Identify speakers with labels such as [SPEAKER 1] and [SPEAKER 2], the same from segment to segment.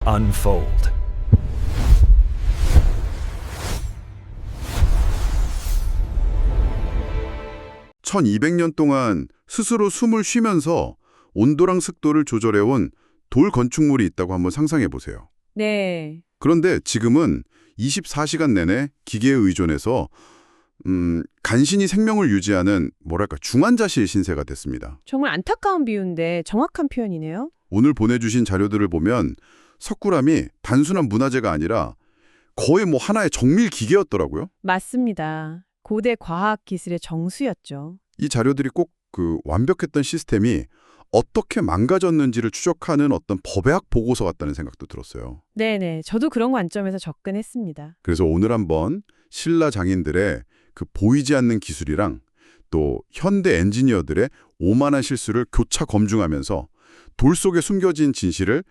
[SPEAKER 1] unfold.
[SPEAKER 2] 1200년 동안 스스로 숨을 쉬면서 온도랑 습도를 조절해온 돌 건축물이 있다고 한번 상상해 보세요.
[SPEAKER 3] 네.
[SPEAKER 2] 그런데 지금은 24시간 내내 기계에 의존해서 간신히 생명을 유지하는 중환자실 신세가 됐습니다.
[SPEAKER 3] 정말 안타까운 비유인데 정확한 표현이네요.
[SPEAKER 2] 오늘 보내주신 자료들을 보면 석굴암이 단순한 문화재가 아니라 거의 하나의 정밀 기계였더라고요.
[SPEAKER 3] 맞습니다. 고대 과학 기술의 정수였죠.
[SPEAKER 2] 이 자료들이 꼭 그 완벽했던 시스템이 어떻게 망가졌는지를 추적하는 어떤 법의학 보고서 같다는 생각도 들었어요.
[SPEAKER 3] 네네. 저도 그런 관점에서 접근했습니다.
[SPEAKER 2] 그래서 오늘 한번 신라 장인들의 그 보이지 않는 기술이랑 또 현대 엔지니어들의 오만한 실수를 교차 검증하면서 돌 속에 숨겨진 진실을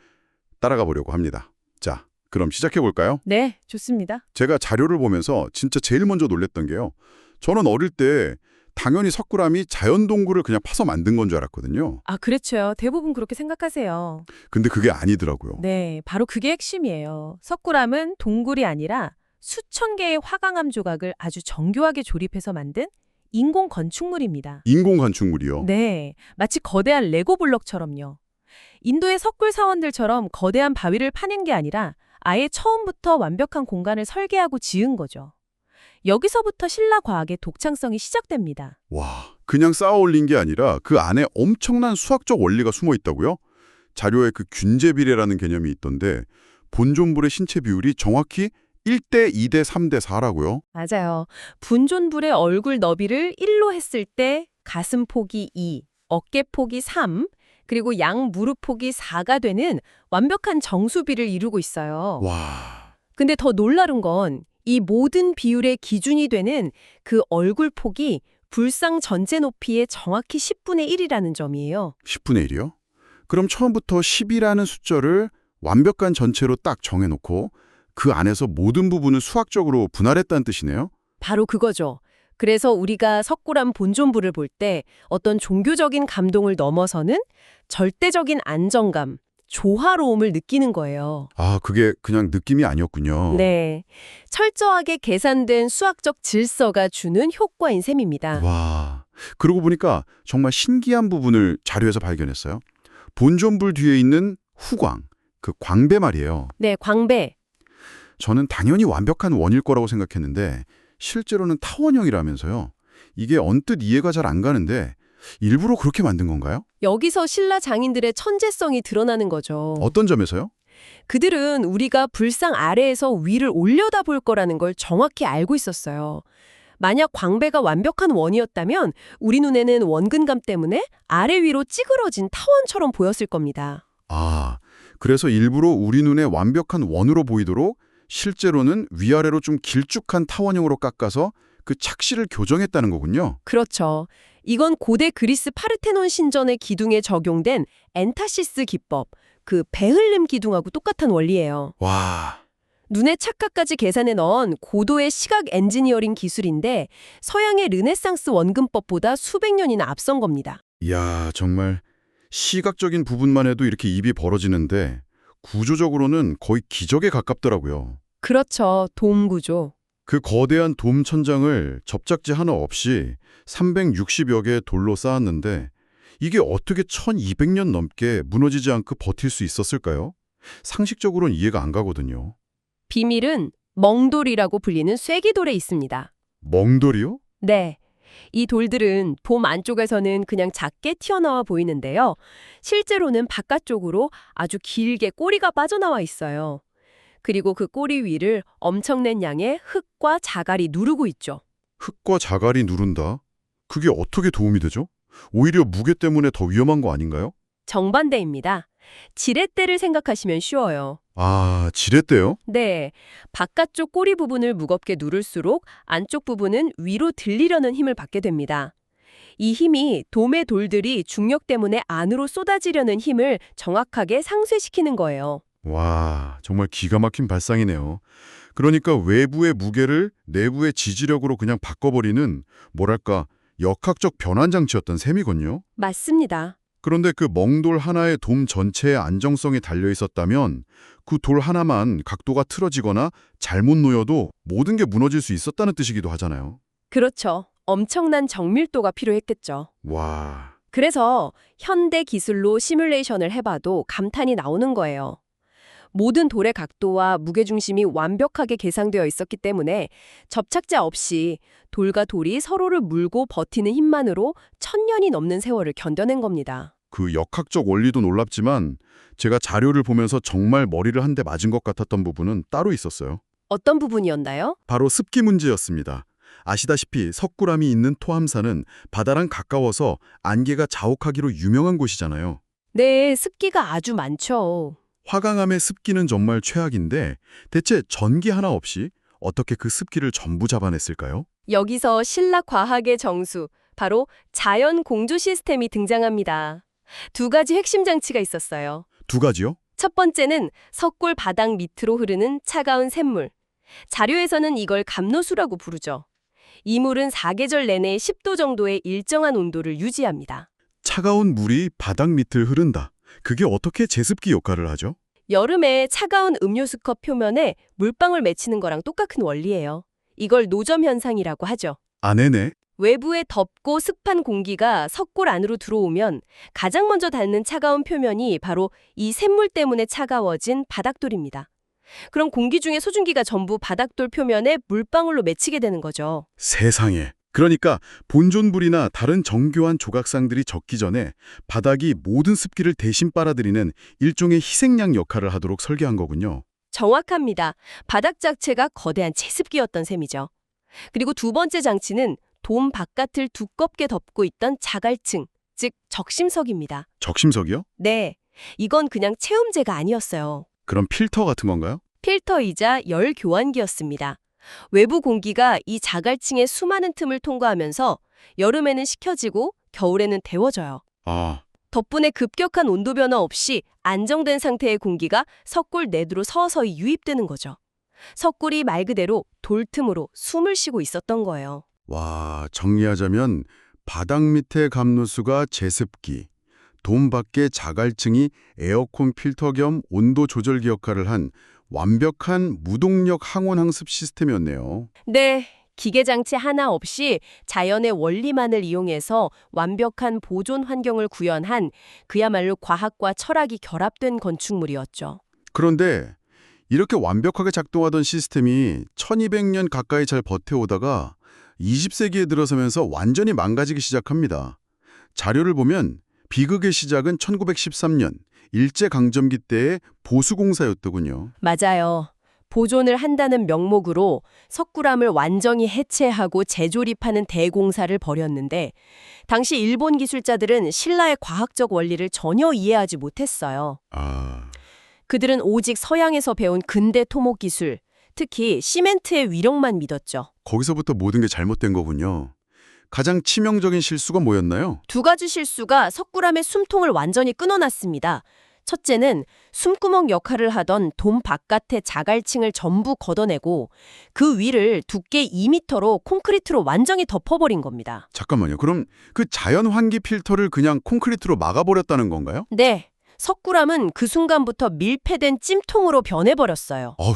[SPEAKER 2] 따라가 보려고 합니다. 자, 그럼 시작해 볼까요?
[SPEAKER 3] 네, 좋습니다.
[SPEAKER 2] 제가 자료를 보면서 진짜 제일 먼저 놀랬던 게요. 저는 어릴 때 당연히 석굴암이 자연 동굴을 그냥 파서 만든 건 줄 알았거든요.
[SPEAKER 3] 아, 그렇죠. 대부분 그렇게 생각하세요.
[SPEAKER 2] 근데 그게 아니더라고요.
[SPEAKER 3] 네, 바로 그게 핵심이에요. 석굴암은 동굴이 아니라 수천 개의 화강암 조각을 아주 정교하게 조립해서 만든 인공 건축물입니다.
[SPEAKER 2] 인공 건축물이요.
[SPEAKER 3] 네, 마치 거대한 레고 블럭처럼요. 인도의 석굴 사원들처럼 거대한 바위를 파낸 게 아니라 아예 처음부터 완벽한 공간을 설계하고 지은 거죠. 여기서부터 신라 과학의 독창성이 시작됩니다.
[SPEAKER 2] 와, 그냥 쌓아 올린 게 아니라 그 안에 엄청난 수학적 원리가 숨어 있다고요? 자료에 그 균제 비례라는 개념이 있던데 본존불의 신체 비율이 정확히 1대 2대 3대 4라고요?
[SPEAKER 3] 맞아요. 분존불의 얼굴 너비를 1로 했을 때 가슴 폭이 2, 어깨 폭이 3, 그리고 양 무릎 폭이 4가 되는 완벽한 정수비를 이루고 있어요.
[SPEAKER 2] 와,
[SPEAKER 3] 근데 더 놀라운 건 이 모든 비율의 기준이 되는 그 얼굴 폭이 불상 전체 높이의 정확히 10분의 1이라는 점이에요.
[SPEAKER 2] 10분의 1이요? 그럼 처음부터 10이라는 숫자를 완벽한 전체로 딱 정해놓고 그 안에서 모든 부분을 수학적으로 분할했다는 뜻이네요?
[SPEAKER 3] 바로 그거죠. 그래서 우리가 석굴암 본존불을 볼 때 어떤 종교적인 감동을 넘어서는 절대적인 안정감, 조화로움을 느끼는 거예요.
[SPEAKER 2] 아, 그게 그냥 느낌이 아니었군요.
[SPEAKER 3] 네. 철저하게 계산된 수학적 질서가 주는 효과인 셈입니다.
[SPEAKER 2] 와, 그러고 보니까 정말 신기한 부분을 자료에서 발견했어요. 본존불 뒤에 있는 후광, 그 광배 말이에요.
[SPEAKER 3] 네, 광배.
[SPEAKER 2] 저는 당연히 완벽한 원일 거라고 생각했는데 실제로는 타원형이라면서요. 이게 언뜻 이해가 잘 안 가는데 일부러 그렇게 만든 건가요?
[SPEAKER 3] 여기서 신라 장인들의 천재성이 드러나는 거죠.
[SPEAKER 2] 어떤 점에서요?
[SPEAKER 3] 그들은 우리가 불상 아래에서 위를 올려다 볼 거라는 걸 정확히 알고 있었어요. 만약 광배가 완벽한 원이었다면 우리 눈에는 원근감 때문에 아래 위로 찌그러진 타원처럼 보였을 겁니다.
[SPEAKER 2] 아, 그래서 일부러 우리 눈에 완벽한 원으로 보이도록 실제로는 위아래로 좀 길쭉한 타원형으로 깎아서 그 착시를 교정했다는 거군요.
[SPEAKER 3] 그렇죠. 이건 고대 그리스 파르테논 신전의 기둥에 적용된 엔타시스 기법, 그 배흘림 기둥하고 똑같은 원리예요.
[SPEAKER 2] 와,
[SPEAKER 3] 눈의 착각까지 계산해 넣은 고도의 시각 엔지니어링 기술인데 서양의 르네상스 원근법보다 수백 년이나 앞선 겁니다.
[SPEAKER 2] 이야, 정말 시각적인 부분만 해도 이렇게 입이 벌어지는데 구조적으로는 거의 기적에 가깝더라고요.
[SPEAKER 3] 그렇죠. 돔 구조.
[SPEAKER 2] 그 거대한 돔 천장을 접착제 하나 없이 360여 개의 돌로 쌓았는데 이게 어떻게 1200년 넘게 무너지지 않고 버틸 수 있었을까요? 상식적으로는 이해가 안 가거든요.
[SPEAKER 3] 비밀은 멍돌이라고 불리는 쐐기돌에 있습니다.
[SPEAKER 2] 멍돌이요?
[SPEAKER 3] 네. 이 돌들은 돔 안쪽에서는 그냥 작게 튀어나와 보이는데요. 실제로는 바깥쪽으로 아주 길게 꼬리가 빠져나와 있어요. 그리고 그 꼬리 위를 엄청난 양의 흙과 자갈이 누르고 있죠.
[SPEAKER 2] 흙과 자갈이 누른다? 그게 어떻게 도움이 되죠? 오히려 무게 때문에 더 위험한 거 아닌가요?
[SPEAKER 3] 정반대입니다. 지렛대를 생각하시면 쉬워요.
[SPEAKER 2] 아, 지렛대요?
[SPEAKER 3] 네, 바깥쪽 꼬리 부분을 무겁게 누를수록 안쪽 부분은 위로 들리려는 힘을 받게 됩니다. 이 힘이 돔의 돌들이 중력 때문에 안으로 쏟아지려는 힘을 정확하게 상쇄시키는 거예요.
[SPEAKER 2] 와, 정말 기가 막힌 발상이네요. 그러니까 외부의 무게를 내부의 지지력으로 그냥 바꿔버리는 역학적 변환장치였던 셈이군요.
[SPEAKER 3] 맞습니다.
[SPEAKER 2] 그런데 그 멍돌 하나에 돔 전체의 안정성이 달려 있었다면 그 돌 하나만 각도가 틀어지거나 잘못 놓여도 모든 게 무너질 수 있었다는 뜻이기도 하잖아요.
[SPEAKER 3] 그렇죠. 엄청난 정밀도가 필요했겠죠.
[SPEAKER 2] 와,
[SPEAKER 3] 그래서 현대 기술로 시뮬레이션을 해봐도 감탄이 나오는 거예요. 모든 돌의 각도와 무게중심이 완벽하게 계산되어 있었기 때문에 접착제 없이 돌과 돌이 서로를 물고 버티는 힘만으로 1000년이 넘는 세월을 견뎌낸 겁니다.
[SPEAKER 2] 그 역학적 원리도 놀랍지만 제가 자료를 보면서 정말 머리를 한 대 맞은 것 같았던 부분은 따로 있었어요.
[SPEAKER 3] 어떤 부분이었나요?
[SPEAKER 2] 바로 습기 문제였습니다. 아시다시피 석굴암이 있는 토암산은 바다랑 가까워서 안개가 자욱하기로 유명한 곳이잖아요.
[SPEAKER 3] 네, 습기가 아주 많죠.
[SPEAKER 2] 화강암의 습기는 정말 최악인데 대체 전기 하나 없이 어떻게 그 습기를 전부 잡아냈을까요?
[SPEAKER 3] 여기서 신라 과학의 정수, 바로 자연 공조 시스템이 등장합니다. 두 가지 핵심 장치가 있었어요.
[SPEAKER 2] 두 가지요?
[SPEAKER 3] 첫 번째는 석굴 바닥 밑으로 흐르는 차가운 샘물. 자료에서는 이걸 감노수라고 부르죠. 이 물은 사계절 내내 10도 정도의 일정한 온도를 유지합니다.
[SPEAKER 2] 차가운 물이 바닥 밑을 흐른다. 그게 어떻게 제습기 역할을 하죠?
[SPEAKER 3] 여름에 차가운 음료수컵 표면에 물방울 맺히는 거랑 똑같은 원리예요. 이걸 노점 현상이라고 하죠.
[SPEAKER 2] 네네.
[SPEAKER 3] 외부의 덥고 습한 공기가 석굴 안으로 들어오면 가장 먼저 닿는 차가운 표면이 바로 이 샘물 때문에 차가워진 바닥돌입니다. 그럼 공기 중에 소중기가 전부 바닥돌 표면에 물방울로 맺히게 되는 거죠.
[SPEAKER 2] 세상에. 그러니까 본존불이나 다른 정교한 조각상들이 적기 전에 바닥이 모든 습기를 대신 빨아들이는 일종의 희생양 역할을 하도록 설계한 거군요.
[SPEAKER 3] 정확합니다. 바닥 자체가 거대한 제습기였던 셈이죠. 그리고 두 번째 장치는 돔 바깥을 두껍게 덮고 있던 자갈층, 즉 적심석입니다.
[SPEAKER 2] 적심석이요?
[SPEAKER 3] 네, 이건 그냥 체험제가 아니었어요.
[SPEAKER 2] 그럼 필터 같은 건가요?
[SPEAKER 3] 필터이자 열 교환기였습니다. 외부 공기가 이 자갈층의 수많은 틈을 통과하면서 여름에는 식혀지고 겨울에는 데워져요.
[SPEAKER 2] 아,
[SPEAKER 3] 덕분에 급격한 온도 변화 없이 안정된 상태의 공기가 석굴 내부로 서서히 유입되는 거죠. 석굴이 말 그대로 돌 틈으로 숨을 쉬고 있었던 거예요.
[SPEAKER 2] 와, 정리하자면 바닥 밑의 감누수가 제습기, 돔 밖의 자갈층이 에어컨 필터 겸 온도 조절기 역할을 한 완벽한 무동력 항온항습 시스템이었네요.
[SPEAKER 3] 네, 기계장치 하나 없이 자연의 원리만을 이용해서 완벽한 보존 환경을 구현한 그야말로 과학과 철학이 결합된 건축물이었죠.
[SPEAKER 2] 그런데 이렇게 완벽하게 작동하던 시스템이 1200년 가까이 잘 버텨오다가 20세기에 들어서면서 완전히 망가지기 시작합니다. 자료를 보면 비극의 시작은 1913년 일제강점기 때의 보수공사였더군요.
[SPEAKER 3] 맞아요. 보존을 한다는 명목으로 석굴암을 완전히 해체하고 재조립하는 대공사를 벌였는데 당시 일본 기술자들은 신라의 과학적 원리를 전혀 이해하지 못했어요. 그들은 오직 서양에서 배운 근대 토목 기술, 특히 시멘트의 위력만 믿었죠.
[SPEAKER 2] 거기서부터 모든 게 잘못된 거군요. 가장 치명적인 실수가 뭐였나요?
[SPEAKER 3] 두 가지 실수가 석굴암의 숨통을 완전히 끊어놨습니다. 첫째는 숨구멍 역할을 하던 돔 바깥의 자갈층을 전부 걷어내고 그 위를 두께 2m로 콘크리트로 완전히 덮어버린 겁니다.
[SPEAKER 2] 잠깐만요. 그럼 그 자연 환기 필터를 그냥 콘크리트로 막아버렸다는 건가요?
[SPEAKER 3] 네, 석굴암은 그 순간부터 밀폐된 찜통으로 변해버렸어요.
[SPEAKER 2] 어휴,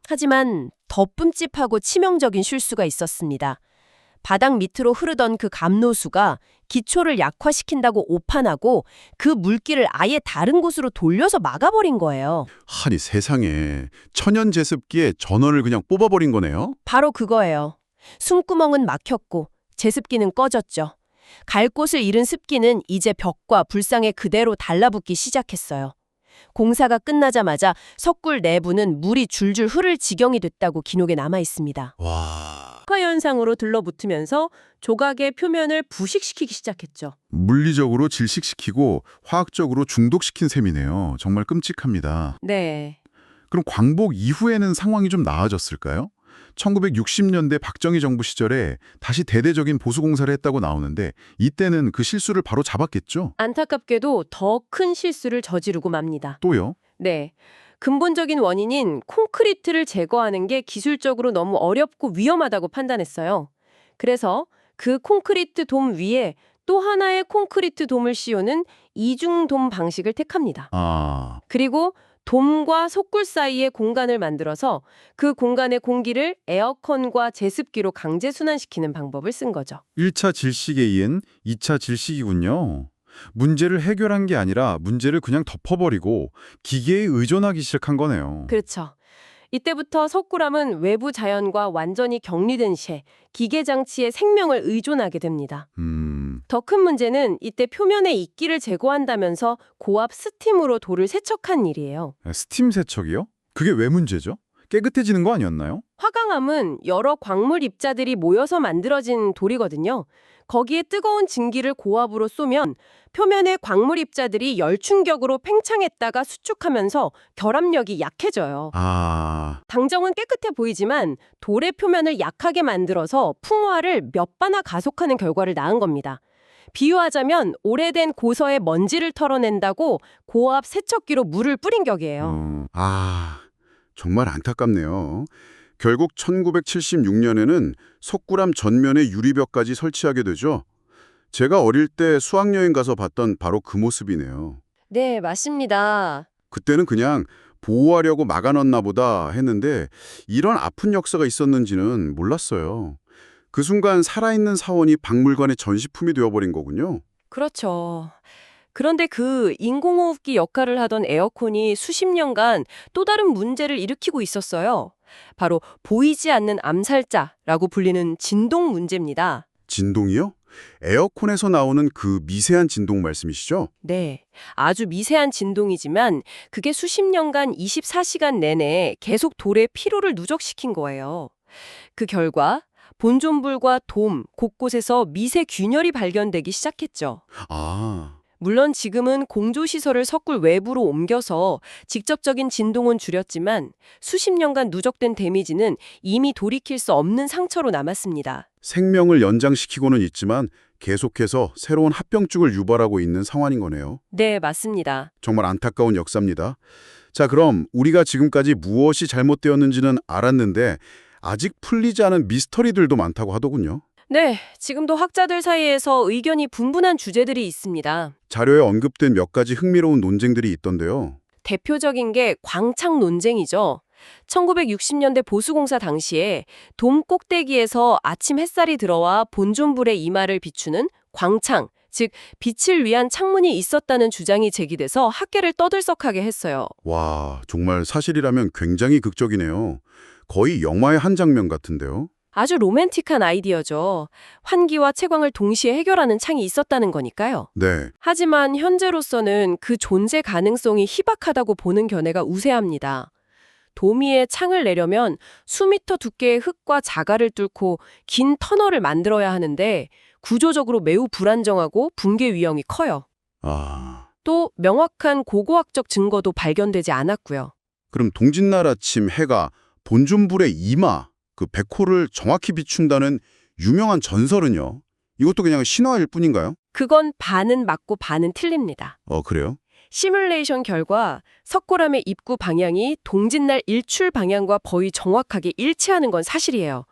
[SPEAKER 3] 하지만 더 끔찍하고 치명적인 실수가 있었습니다. 바닥 밑으로 흐르던 그 감노수가 기초를 약화시킨다고 오판하고 그 물기를 아예 다른 곳으로 돌려서 막아버린 거예요.
[SPEAKER 2] 아니 세상에 천연 제습기에 전원을 그냥 뽑아버린 거네요?
[SPEAKER 3] 바로 그거예요. 숨구멍은 막혔고 제습기는 꺼졌죠. 갈 곳을 잃은 습기는 이제 벽과 불상에 그대로 달라붙기 시작했어요. 공사가 끝나자마자 석굴 내부는 물이 줄줄 흐를 지경이 됐다고 기록에 남아 있습니다.
[SPEAKER 2] 와...
[SPEAKER 3] 현상으로 들러붙으면서 조각의 표면을 부식시키기 시작했죠.
[SPEAKER 2] 물리적으로 질식시키고 화학적으로 중독시킨 셈이네요. 정말 끔찍합니다.
[SPEAKER 3] 네.
[SPEAKER 2] 그럼 광복 이후에는 상황이 좀 나아졌을까요? 1960년대 박정희 정부 시절에 다시 대대적인 보수공사를 했다고 나오는데 이때는 그 실수를 바로 잡았겠죠?
[SPEAKER 3] 안타깝게도 더 큰 실수를 저지르고 맙니다.
[SPEAKER 2] 또요?
[SPEAKER 3] 네. 근본적인 원인인 콘크리트를 제거하는 게 기술적으로 너무 어렵고 위험하다고 판단했어요. 그래서 그 콘크리트 돔 위에 또 하나의 콘크리트 돔을 씌우는 이중돔 방식을 택합니다.
[SPEAKER 2] 아,
[SPEAKER 3] 그리고 돔과 석굴 사이에 공간을 만들어서 그 공간의 공기를 에어컨과 제습기로 강제 순환시키는 방법을 쓴 거죠.
[SPEAKER 1] 1차 질식에 이은 2차 질식이군요. 문제를 해결한 게 아니라 문제를 그냥 덮어버리고 기계에 의존하기 시작한 거네요.
[SPEAKER 3] 그렇죠. 이때부터 석굴암은 외부 자연과 완전히 격리된 채 기계 장치의 생명을 의존하게 됩니다. 더 큰 문제는 이때 표면의 이끼를 제거한다면서 고압 스팀으로 돌을 세척한 일이에요.
[SPEAKER 1] 스팀 세척이요? 그게 왜 문제죠? 깨끗해지는 거 아니었나요?
[SPEAKER 3] 화강암은 여러 광물 입자들이 모여서 만들어진 돌이거든요. 거기에 뜨거운 증기를 고압으로 쏘면 표면의 광물 입자들이 열 충격으로 팽창했다가 수축하면서 결합력이 약해져요.
[SPEAKER 2] 아,
[SPEAKER 3] 당정은 깨끗해 보이지만 돌의 표면을 약하게 만들어서 풍화를 몇 배나 가속하는 결과를 낳은 겁니다. 비유하자면 오래된 고서의 먼지를 털어낸다고 고압 세척기로 물을 뿌린 격이에요.
[SPEAKER 2] 정말 안타깝네요. 결국 1976년에는 석굴암 전면에 유리벽까지 설치하게 되죠. 제가 어릴 때 수학여행 가서 봤던 바로 그 모습이네요.
[SPEAKER 3] 네, 맞습니다.
[SPEAKER 2] 그때는 그냥 보호하려고 막아놨나 보다 했는데 이런 아픈 역사가 있었는지는 몰랐어요. 그 순간 살아있는 사원이 박물관의 전시품이 되어버린 거군요.
[SPEAKER 3] 그렇죠. 그런데 그 인공호흡기 역할을 하던 에어컨이 수십 년간 또 다른 문제를 일으키고 있었어요. 바로 보이지 않는 암살자라고 불리는 진동 문제입니다.
[SPEAKER 2] 진동이요? 에어컨에서 나오는 그 미세한 진동 말씀이시죠?
[SPEAKER 3] 네, 아주 미세한 진동이지만 그게 수십 년간 24시간 내내 계속 돌의 피로를 누적시킨 거예요. 그 결과 본존불과 돔 곳곳에서 미세 균열이 발견되기 시작했죠.
[SPEAKER 2] 아,
[SPEAKER 3] 물론 지금은 공조시설을 석굴 외부로 옮겨서 직접적인 진동은 줄였지만 수십 년간 누적된 데미지는 이미 돌이킬 수 없는 상처로 남았습니다.
[SPEAKER 2] 생명을 연장시키고는 있지만 계속해서 새로운 합병증을 유발하고 있는 상황인 거네요.
[SPEAKER 3] 네, 맞습니다.
[SPEAKER 2] 정말 안타까운 역사입니다. 자, 그럼 우리가 지금까지 무엇이 잘못되었는지는 알았는데 아직 풀리지 않은 미스터리들도 많다고 하더군요.
[SPEAKER 3] 네, 지금도 학자들 사이에서 의견이 분분한 주제들이 있습니다.
[SPEAKER 2] 자료에 언급된 몇 가지 흥미로운 논쟁들이 있던데요.
[SPEAKER 3] 대표적인 게 광창 논쟁이죠. 1960년대 보수공사 당시에 돔 꼭대기에서 아침 햇살이 들어와 본존불의 이마를 비추는 광창, 즉 빛을 위한 창문이 있었다는 주장이 제기돼서 학계를 떠들썩하게 했어요.
[SPEAKER 2] 와, 정말 사실이라면 굉장히 극적이네요. 거의 영화의 한 장면 같은데요.
[SPEAKER 3] 아주 로맨틱한 아이디어죠. 환기와 채광을 동시에 해결하는 창이 있었다는 거니까요.
[SPEAKER 2] 네,
[SPEAKER 3] 하지만 현재로서는 그 존재 가능성이 희박하다고 보는 견해가 우세합니다. 도미에 창을 내려면 수미터 두께의 흙과 자갈을 뚫고 긴 터널을 만들어야 하는데 구조적으로 매우 불안정하고 붕괴 위험이 커요.
[SPEAKER 2] 아,
[SPEAKER 3] 또 명확한 고고학적 증거도 발견되지 않았고요.
[SPEAKER 2] 그럼 동짓날 아침 해가 본존불의 이마, 그 백호를 정확히 비춘다는 유명한 전설은요? 이것도 그냥 신화일 뿐인가요?
[SPEAKER 3] 그건 반은 맞고 반은 틀립니다.
[SPEAKER 2] 그래요?
[SPEAKER 3] 시뮬레이션 결과 석굴암의 입구 방향이 동짓날 일출 방향과 거의 정확하게 일치하는 건 사실이에요.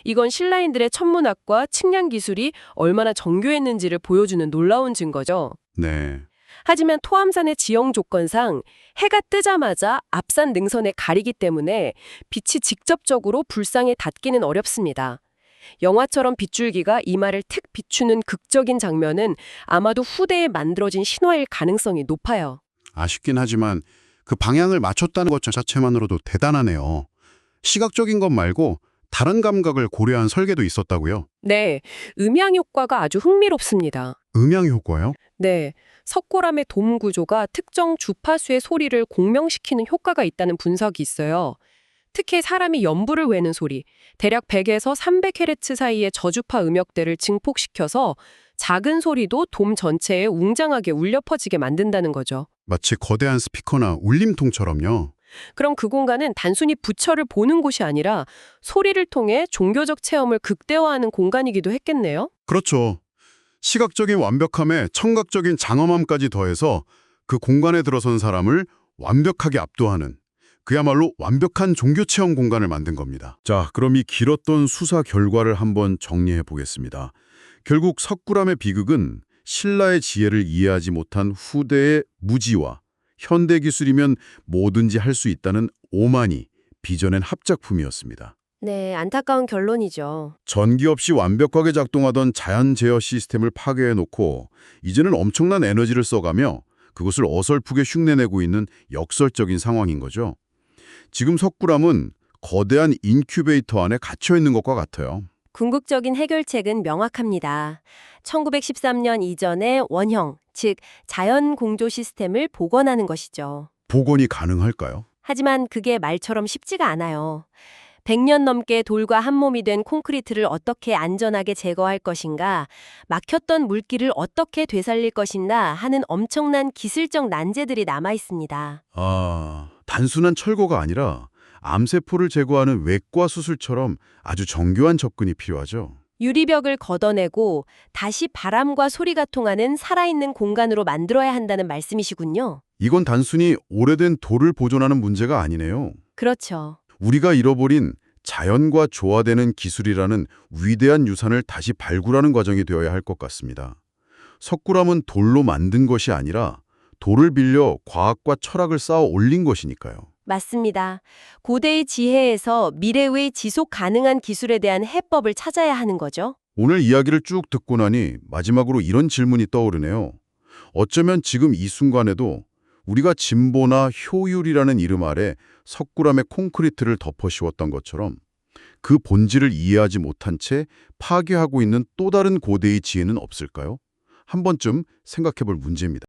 [SPEAKER 3] 이건 신라인들의 천문학과 측량 기술이 얼마나 정교했는지를 보여주는 놀라운 증거죠.
[SPEAKER 2] 네.
[SPEAKER 3] 하지만 토암산의 지형 조건상 해가 뜨자마자 앞산 능선에 가리기 때문에 빛이 직접적으로 불상에 닿기는 어렵습니다. 영화처럼 빗줄기가 이마를 틱 비추는 극적인 장면은 아마도 후대에 만들어진 신화일 가능성이 높아요.
[SPEAKER 2] 아쉽긴 하지만 그 방향을 맞췄다는 것 자체만으로도 대단하네요. 시각적인 것 말고 다른 감각을 고려한 설계도 있었다고요?
[SPEAKER 3] 네, 음향 효과가 아주 흥미롭습니다.
[SPEAKER 2] 음향 효과요?
[SPEAKER 3] 네, 석굴암의 돔 구조가 특정 주파수의 소리를 공명시키는 효과가 있다는 분석이 있어요. 특히 사람이 연부를 외는 소리, 대략 100에서 300Hz 사이의 저주파 음역대를 증폭시켜서 작은 소리도 돔 전체에 웅장하게 울려 퍼지게 만든다는 거죠.
[SPEAKER 2] 마치 거대한 스피커나 울림통처럼요.
[SPEAKER 3] 그럼 그 공간은 단순히 부처를 보는 곳이 아니라 소리를 통해 종교적 체험을 극대화하는 공간이기도 했겠네요.
[SPEAKER 2] 그렇죠. 시각적인 완벽함에 청각적인 장엄함까지 더해서 그 공간에 들어선 사람을 완벽하게 압도하는 그야말로 완벽한 종교체험 공간을 만든 겁니다. 자, 그럼 이 길었던 수사 결과를 한번 정리해 보겠습니다. 결국 석굴암의 비극은 신라의 지혜를 이해하지 못한 후대의 무지와 현대 기술이면 뭐든지 할 수 있다는 오만이 빚어낸 합작품이었습니다.
[SPEAKER 3] 네, 안타까운 결론이죠.
[SPEAKER 2] 전기 없이 완벽하게 작동하던 자연 제어 시스템을 파괴해놓고 이제는 엄청난 에너지를 써가며 그것을 어설프게 흉내내고 있는 역설적인 상황인 거죠. 지금 석굴암은 거대한 인큐베이터 안에 갇혀 있는 것과 같아요.
[SPEAKER 3] 궁극적인 해결책은 명확합니다. 1913년 이전의 원형, 즉 자연 공조 시스템을 복원하는 것이죠.
[SPEAKER 2] 복원이 가능할까요?
[SPEAKER 3] 하지만 그게 말처럼 쉽지가 않아요. 100년 넘게 돌과 한 몸이 된 콘크리트를 어떻게 안전하게 제거할 것인가, 막혔던 물길을 어떻게 되살릴 것인가 하는 엄청난 기술적 난제들이 남아 있습니다.
[SPEAKER 2] 단순한 철거가 아니라 암세포를 제거하는 외과 수술처럼 아주 정교한 접근이 필요하죠.
[SPEAKER 3] 유리벽을 걷어내고 다시 바람과 소리가 통하는 살아있는 공간으로 만들어야 한다는 말씀이시군요.
[SPEAKER 2] 이건 단순히 오래된 돌을 보존하는 문제가 아니네요.
[SPEAKER 3] 그렇죠.
[SPEAKER 2] 우리가 잃어버린 자연과 조화되는 기술이라는 위대한 유산을 다시 발굴하는 과정이 되어야 할 것 같습니다. 석굴암은 돌로 만든 것이 아니라 돌을 빌려 과학과 철학을 쌓아 올린 것이니까요.
[SPEAKER 3] 맞습니다. 고대의 지혜에서 미래의 지속 가능한 기술에 대한 해법을 찾아야 하는 거죠.
[SPEAKER 2] 오늘 이야기를 쭉 듣고 나니 마지막으로 이런 질문이 떠오르네요. 어쩌면 지금 이 순간에도 우리가 진보나 효율이라는 이름 아래 석굴암의 콘크리트를 덮어 씌웠던 것처럼 그 본질을 이해하지 못한 채 파괴하고 있는 또 다른 고대의 지혜는 없을까요? 한 번쯤 생각해 볼 문제입니다.